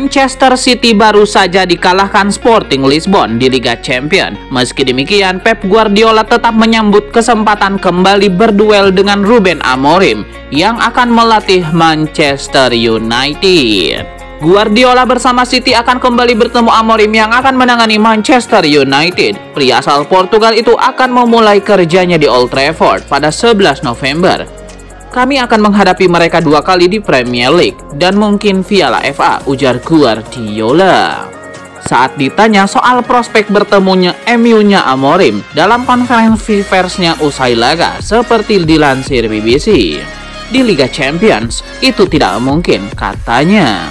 Manchester City baru saja dikalahkan Sporting Lisbon di Liga Champions. Meski demikian, Pep Guardiola tetap menyambut kesempatan kembali berduel dengan Ruben Amorim yang akan melatih Manchester United. Guardiola bersama City akan kembali bertemu Amorim yang akan menangani Manchester United. Pria asal Portugal itu akan memulai kerjanya di Old Trafford pada 11 November. Kami akan menghadapi mereka 2 kali di Premier League dan mungkin Piala FA, ujar Guardiola. Saat ditanya soal prospek bertemunya MU-nya Amorim dalam konferensi persnya usai laga, seperti dilansir BBC, di Liga Champions itu tidak mungkin, katanya.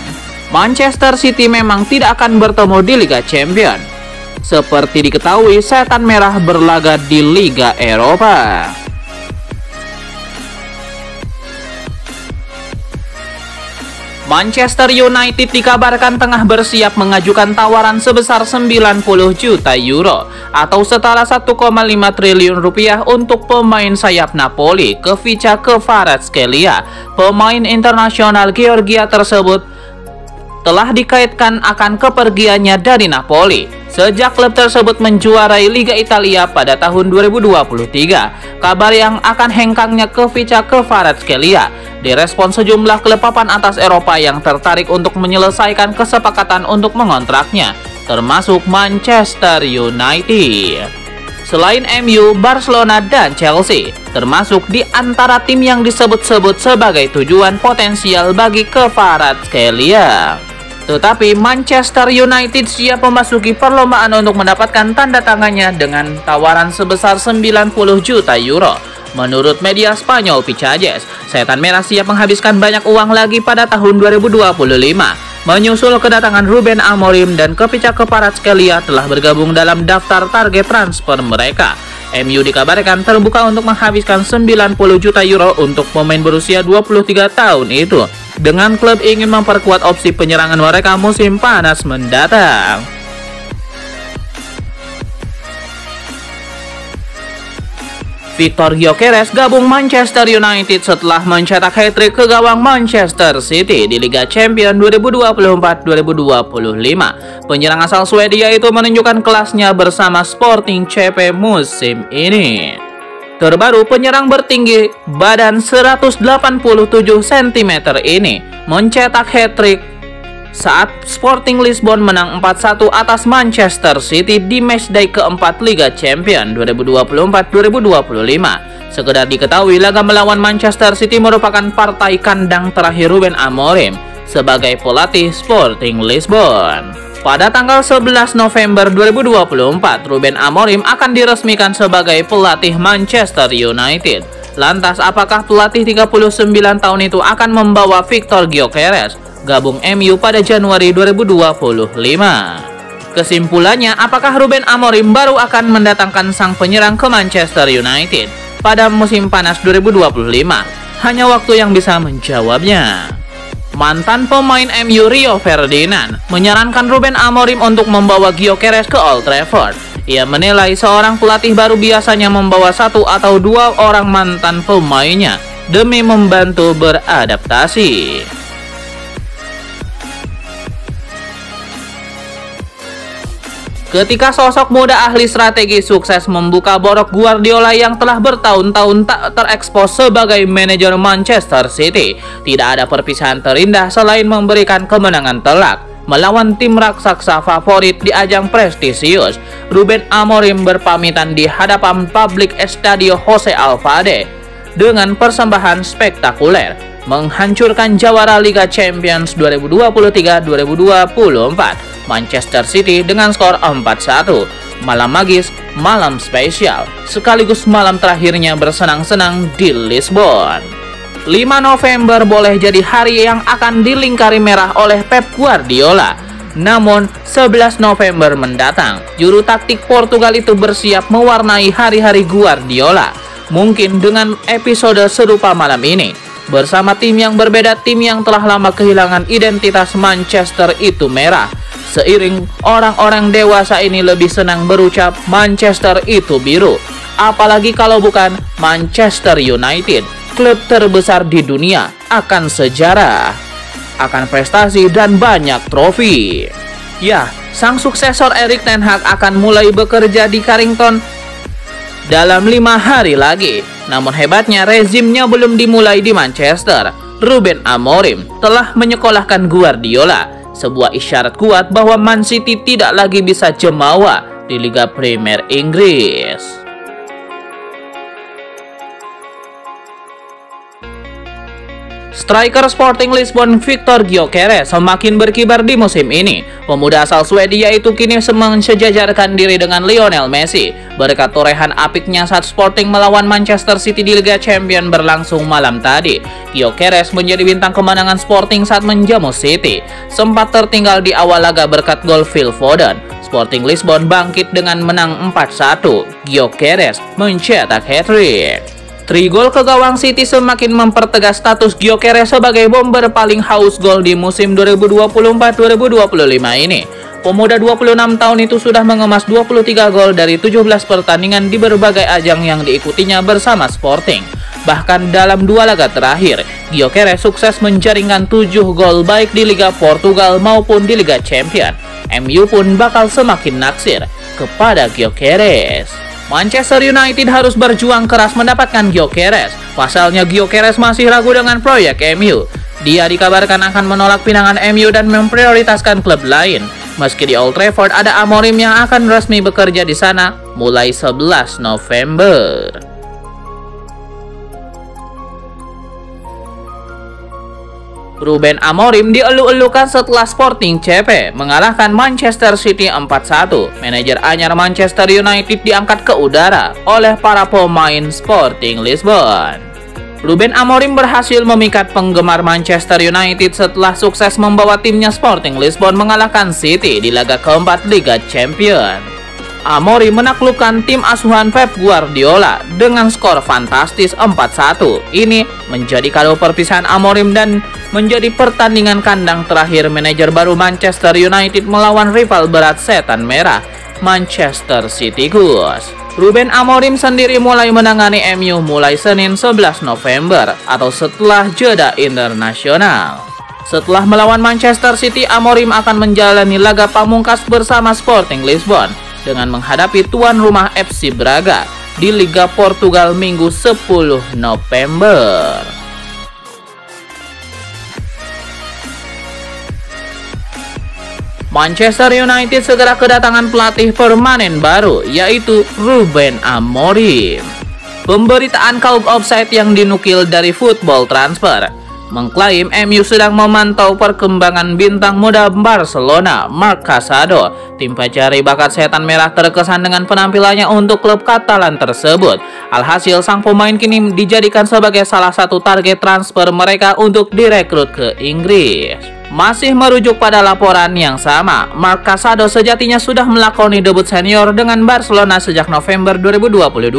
Manchester City memang tidak akan bertemu di Liga Champions. Seperti diketahui, Setan Merah berlaga di Liga Eropa. Manchester United dikabarkan tengah bersiap mengajukan tawaran sebesar 90 juta euro atau setara 1,5 triliun rupiah untuk pemain sayap Napoli Khvicha Kvaratskhelia. Pemain internasional Georgia tersebut telah dikaitkan akan kepergiannya dari Napoli sejak klub tersebut menjuarai Liga Italia pada tahun 2023. Kabar yang akan hengkangnya Khvicha Kvaratskhelia direspon sejumlah klub papan atas Eropa yang tertarik untuk menyelesaikan kesepakatan untuk mengontraknya, termasuk Manchester United. Selain MU, Barcelona dan Chelsea termasuk di antara tim yang disebut-sebut sebagai tujuan potensial bagi Kvaratskhelia. Tetapi Manchester United siap memasuki perlombaan untuk mendapatkan tanda tangannya dengan tawaran sebesar 90 juta euro. Menurut media Spanyol Pichajes, Setan Merah siap menghabiskan banyak uang lagi pada tahun 2025. Menyusul kedatangan Ruben Amorim dan Khvicha Kvaratskhelia telah bergabung dalam daftar target transfer mereka. MU dikabarkan terbuka untuk menghabiskan 90 juta euro untuk pemain berusia 23 tahun itu, dengan klub ingin memperkuat opsi penyerangan mereka musim panas mendatang. Victor Gyökeres gabung Manchester United setelah mencetak hat-trick ke gawang Manchester City di Liga Champions 2024-2025. Penyerang asal Swedia itu menunjukkan kelasnya bersama Sporting CP musim ini. Terbaru, penyerang bertinggi badan 187 cm ini mencetak hat-trick saat Sporting Lisbon menang 4-1 atas Manchester City di matchday keempat Liga Champions 2024-2025. Sekedar diketahui, laga melawan Manchester City merupakan partai kandang terakhir Ruben Amorim sebagai pelatih Sporting Lisbon. Pada tanggal 11 November 2024, Ruben Amorim akan diresmikan sebagai pelatih Manchester United. Lantas, apakah pelatih 39 tahun itu akan membawa Victor Gyökeres gabung MU pada Januari 2025? Kesimpulannya, apakah Ruben Amorim baru akan mendatangkan sang penyerang ke Manchester United pada musim panas 2025? Hanya waktu yang bisa menjawabnya. Mantan pemain MU Rio Ferdinand menyarankan Ruben Amorim untuk membawa Gyökeres ke Old Trafford. Ia menilai seorang pelatih baru biasanya membawa 1 atau 2 orang mantan pemainnya demi membantu beradaptasi. Ketika sosok muda ahli strategi sukses membuka borok Guardiola yang telah bertahun-tahun tak terekspos sebagai manajer Manchester City, tidak ada perpisahan terindah selain memberikan kemenangan telak melawan tim raksasa favorit di ajang prestisius. Ruben Amorim berpamitan di hadapan publik Estadio Jose Alvalade dengan persembahan spektakuler, menghancurkan jawara Liga Champions 2023-2024 Manchester City dengan skor 4-1. Malam magis, malam spesial, sekaligus malam terakhirnya bersenang-senang di Lisbon. 5 November boleh jadi hari yang akan dilingkari merah oleh Pep Guardiola. Namun, 11 November mendatang, juru taktik Portugal itu bersiap mewarnai hari-hari Guardiola. Mungkin dengan episode serupa malam ini. Bersama tim yang berbeda, tim yang telah lama kehilangan identitas Manchester itu merah. Seiring orang-orang dewasa ini lebih senang berucap Manchester itu biru. Apalagi kalau bukan Manchester United, klub terbesar di dunia akan sejarah. akan prestasi dan banyak trofi. Ya, sang suksesor Erik ten Hag akan mulai bekerja di Carrington dalam 5 hari lagi. Namun hebatnya rezimnya belum dimulai di Manchester. Ruben Amorim telah menyekolahkan Guardiola, sebuah isyarat kuat bahwa Man City tidak lagi bisa jemawa di Liga Premier Inggris. Striker Sporting Lisbon Victor Gyökeres semakin berkibar di musim ini. Pemuda asal Swedia itu kini mensejajarkan diri dengan Lionel Messi berkat torehan apiknya saat Sporting melawan Manchester City di Liga Champions berlangsung malam tadi. Gyökeres menjadi bintang kemenangan Sporting saat menjamu City. Sempat tertinggal di awal laga berkat gol Phil Foden. Sporting Lisbon bangkit dengan menang 4-1. Gyökeres mencetak hat-trick. 3 gol ke gawang City semakin mempertegas status Gyökeres sebagai bomber paling haus gol di musim 2024-2025 ini. Pemuda 26 tahun itu sudah mengemas 23 gol dari 17 pertandingan di berbagai ajang yang diikutinya bersama Sporting. Bahkan dalam 2 laga terakhir, Gyökeres sukses menjaringkan 7 gol baik di Liga Portugal maupun di Liga Champions. MU pun bakal semakin naksir kepada Gyökeres. Manchester United harus berjuang keras mendapatkan Gyökeres. Pasalnya Gyökeres masih ragu dengan proyek MU. Dia dikabarkan akan menolak pinangan MU dan memprioritaskan klub lain. Meski di Old Trafford ada Amorim yang akan resmi bekerja di sana mulai 11 November. Ruben Amorim dielu-elukan setelah Sporting CP mengalahkan Manchester City 4-1. Manajer anyar Manchester United diangkat ke udara oleh para pemain Sporting Lisbon. Ruben Amorim berhasil memikat penggemar Manchester United setelah sukses membawa timnya Sporting Lisbon mengalahkan City di laga keempat Liga Champions. Amorim menaklukkan tim asuhan Pep Guardiola dengan skor fantastis 4-1. Ini menjadi kado perpisahan Amorim dan menjadi pertandingan kandang terakhir manajer baru Manchester United melawan rival berat setan merah, Manchester City Goose. Ruben Amorim sendiri mulai menangani MU mulai Senin 11 November atau setelah jeda internasional. Setelah melawan Manchester City, Amorim akan menjalani laga pamungkas bersama Sporting Lisbon dengan menghadapi tuan rumah FC Braga di Liga Portugal Minggu 10 November. Manchester United segera kedatangan pelatih permanen baru, yaitu Ruben Amorim. Pemberitaan kaum offside yang dinukil dari Football Transfer mengklaim MU sedang memantau perkembangan bintang muda Barcelona, Marc Casado. Tim pencari bakat setan merah terkesan dengan penampilannya untuk klub Katalan tersebut. Alhasil, sang pemain kini dijadikan sebagai salah satu target transfer mereka untuk direkrut ke Inggris. Masih merujuk pada laporan yang sama, Marc Casado sejatinya sudah melakoni debut senior dengan Barcelona sejak November 2022.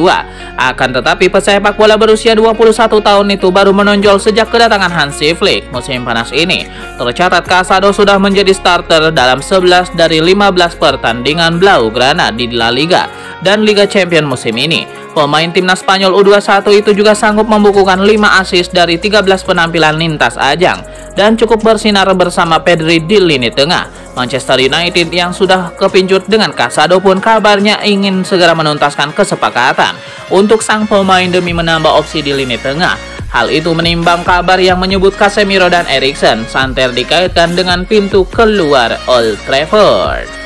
Akan tetapi pesepak bola berusia 21 tahun itu baru menonjol sejak kedatangan Hansi Flick musim panas ini. Tercatat Casado sudah menjadi starter dalam 11 dari 15 pertandingan Blaugrana di La Liga dan Liga Champions musim ini. Pemain timnas Spanyol U21 itu juga sanggup membukukan 5 assist dari 13 penampilan lintas ajang dan cukup bersinar bersama Pedri di lini tengah. Manchester United yang sudah kepincut dengan Casado pun kabarnya ingin segera menuntaskan kesepakatan untuk sang pemain demi menambah opsi di lini tengah. Hal itu menimbang kabar yang menyebut Casemiro dan Eriksen santer dikaitkan dengan pintu keluar Old Trafford.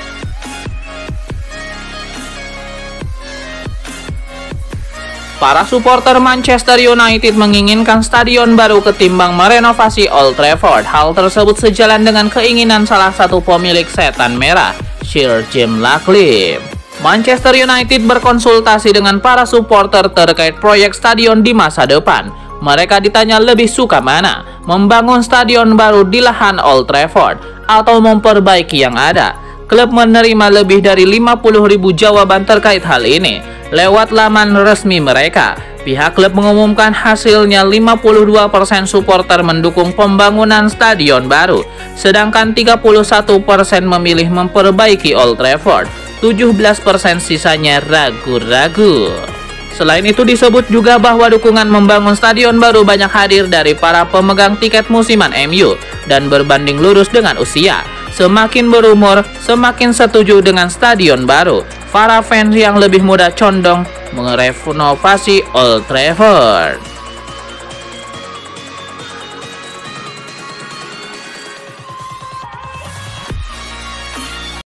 Para supporter Manchester United menginginkan stadion baru ketimbang merenovasi Old Trafford. Hal tersebut sejalan dengan keinginan salah satu pemilik setan merah, Sir Jim Ratcliffe. Manchester United berkonsultasi dengan para supporter terkait proyek stadion di masa depan. Mereka ditanya lebih suka mana, membangun stadion baru di lahan Old Trafford atau memperbaiki yang ada. Klub menerima lebih dari 50.000 jawaban terkait hal ini. Lewat laman resmi mereka, pihak klub mengumumkan hasilnya 52% supporter mendukung pembangunan stadion baru, sedangkan 31% memilih memperbaiki Old Trafford, 17% sisanya ragu-ragu. Selain itu disebut juga bahwa dukungan membangun stadion baru banyak hadir dari para pemegang tiket musiman MU dan berbanding lurus dengan usia. Semakin berumur, semakin setuju dengan stadion baru. Para fans yang lebih muda condong merenovasi Old Trafford.